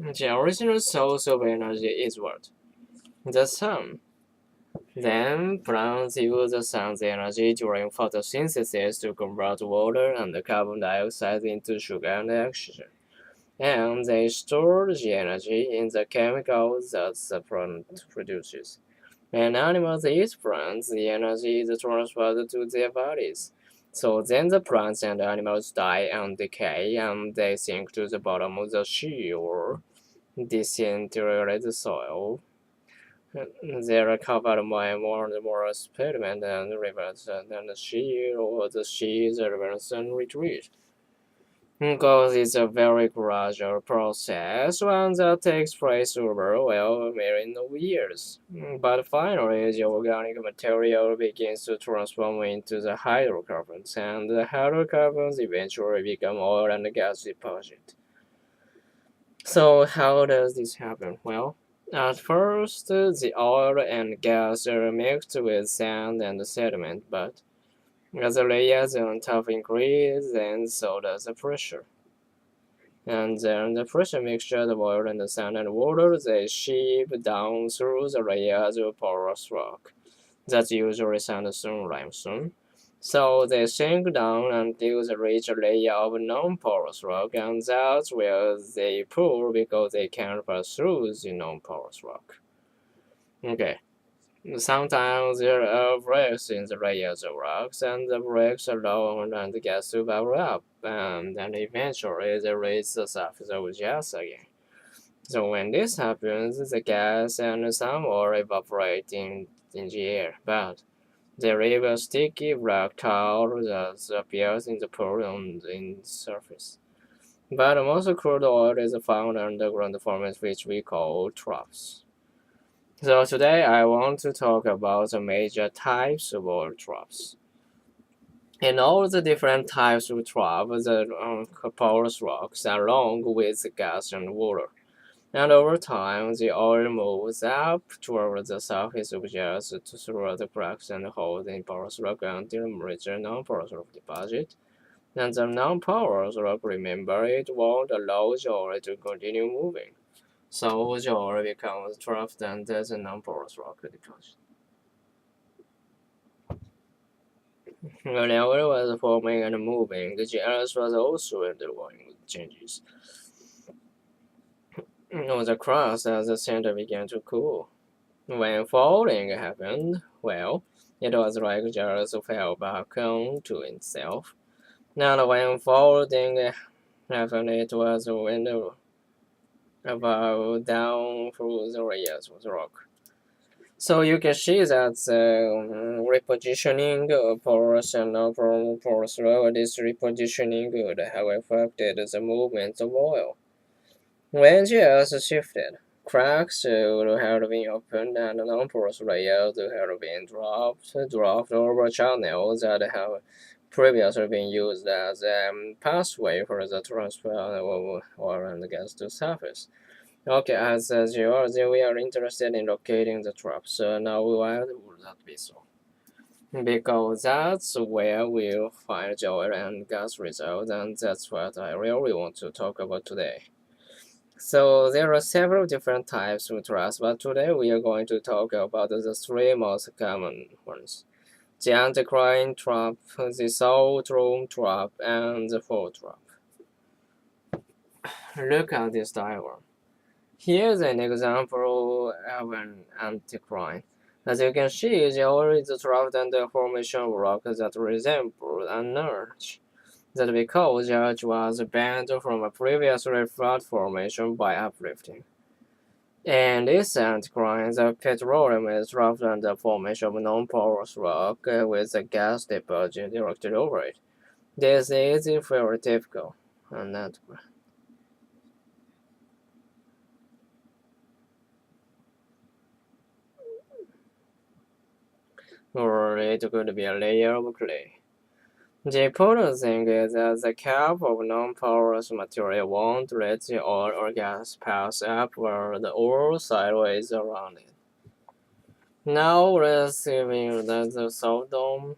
The original source of energy is what? The sun. Then plants use the sun's energy during photosynthesis to convert water and carbon dioxide into sugar and oxygen. And they store the energy in the chemicals that the plant produces. When animals eat plants, the energy is transferred to their bodies. So then the plants and animals die and decay, and they sink to the bottom of the sea or disintegrate the soil. They are covered by more and more sediment and rivers than the sea, or the seas, rivers, and retreat. Because it's a very gradual process, one that takes place over, well, a million of years. But finally, the organic material begins to transform into the hydrocarbons, and the hydrocarbons eventually become oil and gas deposit. So how does this happen? Well, at first, the oil and gas are mixed with sand and sediment, but as the layers on top increase, then so does the pressure. And then the pressure mixture of oil and sand and water, they seep down through the layers of porous rock. That's usually sandstone limestone. So they sink down until they reach a layer of non-porous rock, and that's where they pour because they can't pass through the non-porous rock. Okay. Sometimes there are breaks in the layers of rocks, and the breaks allow and gas to bubble up, and then eventually they reach the surface of gas again. So when this happens, the gas and some oil evaporate in the air, but they leave a sticky black cloud that appears in the pool on the surface. But most crude oil is found underground forms which we call troughs. So today I want to talk about the major types of oil troughs. In all the different types of troughs, the porous rocks along with the gas and water. And over time, the oil moves up toward the surface of the earth through the cracks and holes in porous rock until it reaches a non-porous rock deposit. And the non-porous rock, remember, it won't allow the oil to continue moving. So the oil becomes trapped under the non-porous rock deposit. When the oil was forming and moving, the earth was also undergoing changes. The crust at the center began to cool. When falling happened, well, it was like the earth fell back onto itself. And when folding happened, it was wind about down through the layers of the rock. So you can see that the repositioning of porous and non-porous rock, this repositioning would have affected the movement of oil. When the earth shifted, cracks would have been opened and non-porous layers would have been dropped over channels that have previously been used as a pathway for the transfer of oil and gas to surface. Okay, as geology, we are interested in locating the trap, so now why would that be so? Because that's where we'll find the oil and gas results, and that's what I really want to talk about today. So there are several different types of traps, but today we are going to talk about the three most common ones. The anticline trap, the salt room trap, and the fall trap. Look at this diagram. Here's an example of an anticline. As you can see, the oil is trapped under a formation of rock that resembles an arch. That because the arch was bent from a previously flat formation by uplifting. In this anticline, the petroleum is trapped under a formation of non-porous rock with a gas deposit directly over it. This is very typical. Or it could be a layer of clay. The important thing is that the cap of non-porous material won't let the oil or gas pass upward or sideways around it. Now let's see that the salt dome.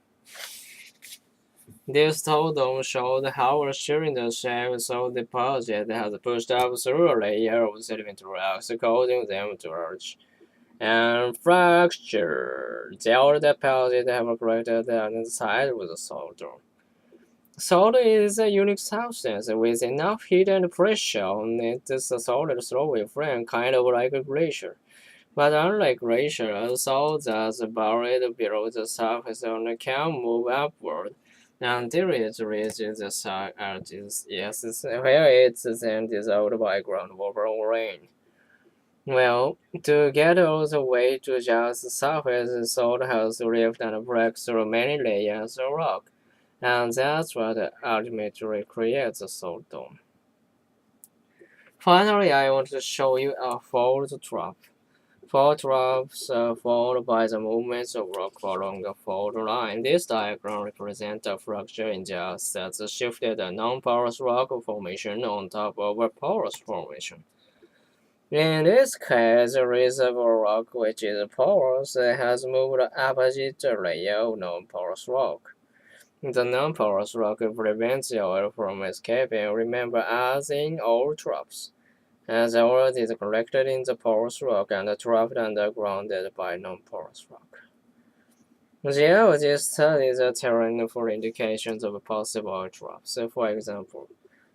This total showed how a cylinder shaped soil deposit has pushed up through a layer of sedimentary rocks, causing them to arch and fracture. The old deposit have created on the side with the salt. Salt is a unique substance with enough heat and pressure on it. The solid slowly frame, kind of like a glacier. But unlike glacier, salt that's buried below the surface can move upward until it reaches the surface. Yes, where it's then dissolved by groundwater or rain. Well, to get all the way to just the surface, salt has to lift and break through many layers of rock, and that's what ultimately creates a salt dome. Finally, I want to show you a fault trough. Fault troughs are formed by the movements of rock along a fault line. This diagram represents a fracture in just that shifted a non-porous rock formation on top of a porous formation. In this case, the reservoir rock, which is porous, has moved opposite the layer of non-porous rock. The non-porous rock prevents the oil from escaping. Remember, as in all troughs, as oil is collected in the porous rock and trapped underground by non-porous rock. Geologists study the terrain for indications of possible troughs. For example,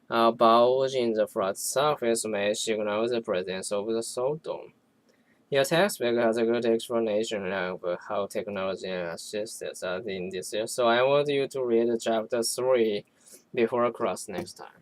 a bulge in the flat surface may signal the presence of the salt dome. Your textbook has a good explanation of how technology assists us in this, so I want you to read chapter 3 before class next time.